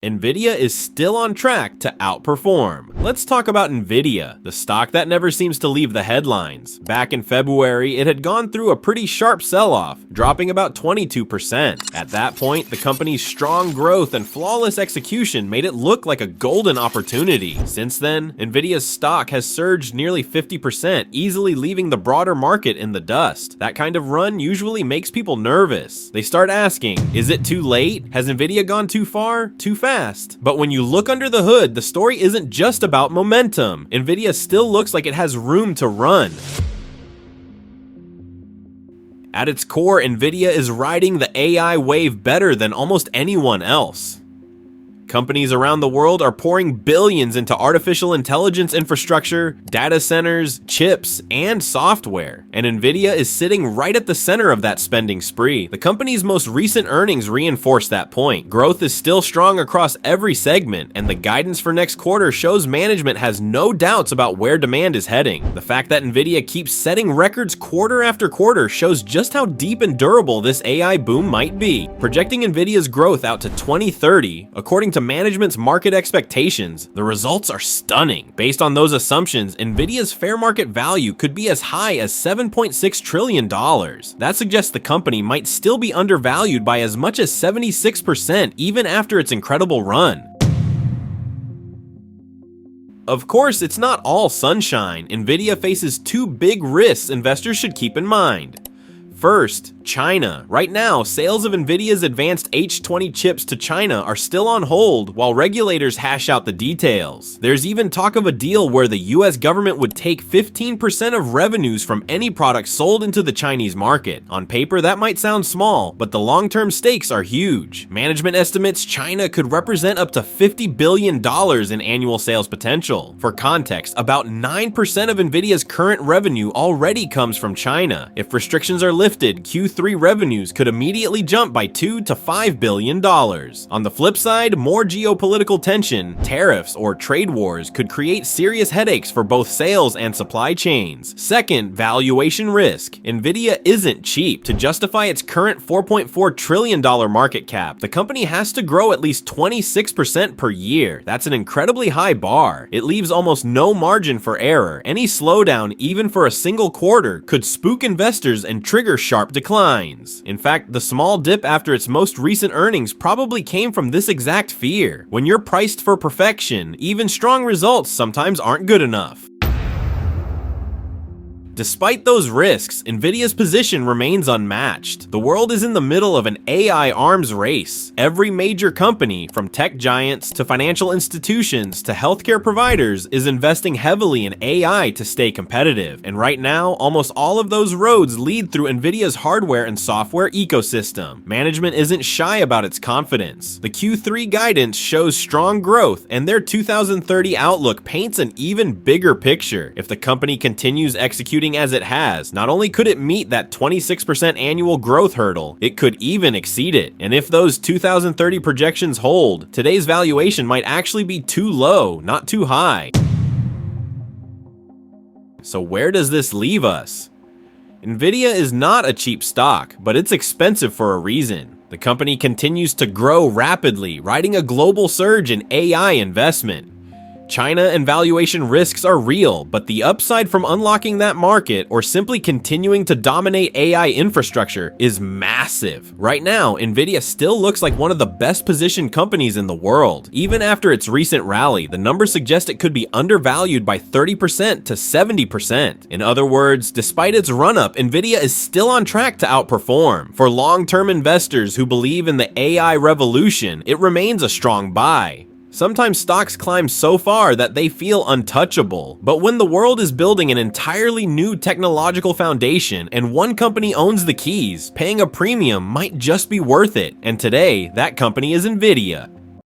Nvidia is still on track to outperform. Let's talk about Nvidia, the stock that never seems to leave the headlines. Back in February, it had gone through a pretty sharp sell-off, dropping about 22%. At that point, the company's strong growth and flawless execution made it look like a golden opportunity. Since then, Nvidia's stock has surged nearly 50%, easily leaving the broader market in the dust. That kind of run usually makes people nervous. They start asking, is it too late? Has Nvidia gone too far? Too fast? But when you look under the hood, the story isn't just about momentum. Nvidia still looks like it has room to run. At its core, Nvidia is riding the AI wave better than almost anyone else. Companies around the world are pouring billions into artificial intelligence infrastructure, data centers, chips, and software. And Nvidia is sitting right at the center of that spending spree. The company's most recent earnings reinforce that point. Growth is still strong across every segment, and the guidance for next quarter shows management has no doubts about where demand is heading. The fact that Nvidia keeps setting records quarter after quarter shows just how deep and durable this AI boom might be. Projecting Nvidia's growth out to 2030, according to management's market expectations, the results are stunning. Based on those assumptions, Nvidia's fair market value could be as high as $7.6 trillion. That suggests the company might still be undervalued by as much as 76% even after its incredible run. Of course, it's not all sunshine. Nvidia faces two big risks investors should keep in mind. First, China. Right now, sales of Nvidia's advanced H20 chips to China are still on hold while regulators hash out the details. There's even talk of a deal where the US government would take 15% of revenues from any product sold into the Chinese market. On paper, that might sound small, but the long-term stakes are huge. Management estimates China could represent up to $50 billion in annual sales potential. For context, about 9% of Nvidia's current revenue already comes from China. If restrictions are lifted, Q3 revenues could immediately jump by $2 to $5 billion. On the flip side, more geopolitical tension, tariffs, or trade wars could create serious headaches for both sales and supply chains. Second, valuation risk. Nvidia isn't cheap. To justify its current $4.4 trillion market cap, the company has to grow at least 26% per year. That's an incredibly high bar. It leaves almost no margin for error. Any slowdown, even for a single quarter, could spook investors and trigger sharp declines. In fact, the small dip after its most recent earnings probably came from this exact fear. When you're priced for perfection, even strong results sometimes aren't good enough. Despite those risks, Nvidia's position remains unmatched. The world is in the middle of an AI arms race. Every major company, from tech giants to financial institutions to healthcare providers, is investing heavily in AI to stay competitive. And right now, almost all of those roads lead through Nvidia's hardware and software ecosystem. Management isn't shy about its confidence. The Q3 guidance shows strong growth, and their 2030 outlook paints an even bigger picture. If the company continues executing as it has, not only could it meet that 26% annual growth hurdle, it could even exceed it. And if those 2030 projections hold, today's valuation might actually be too low, not too high. So where does this leave us? Nvidia is not a cheap stock, but it's expensive for a reason. The company continues to grow rapidly, riding a global surge in AI investment. China and valuation risks are real, but the upside from unlocking that market or simply continuing to dominate AI infrastructure is massive. Right now, Nvidia still looks like one of the best positioned companies in the world. Even after its recent rally, the numbers suggest it could be undervalued by 30% to 70%. In other words, despite its run-up, Nvidia is still on track to outperform. For long-term investors who believe in the AI revolution, it remains a strong buy. Sometimes stocks climb so far that they feel untouchable, but when the world is building an entirely new technological foundation and one company owns the keys, paying a premium might just be worth it. And today, that company is Nvidia.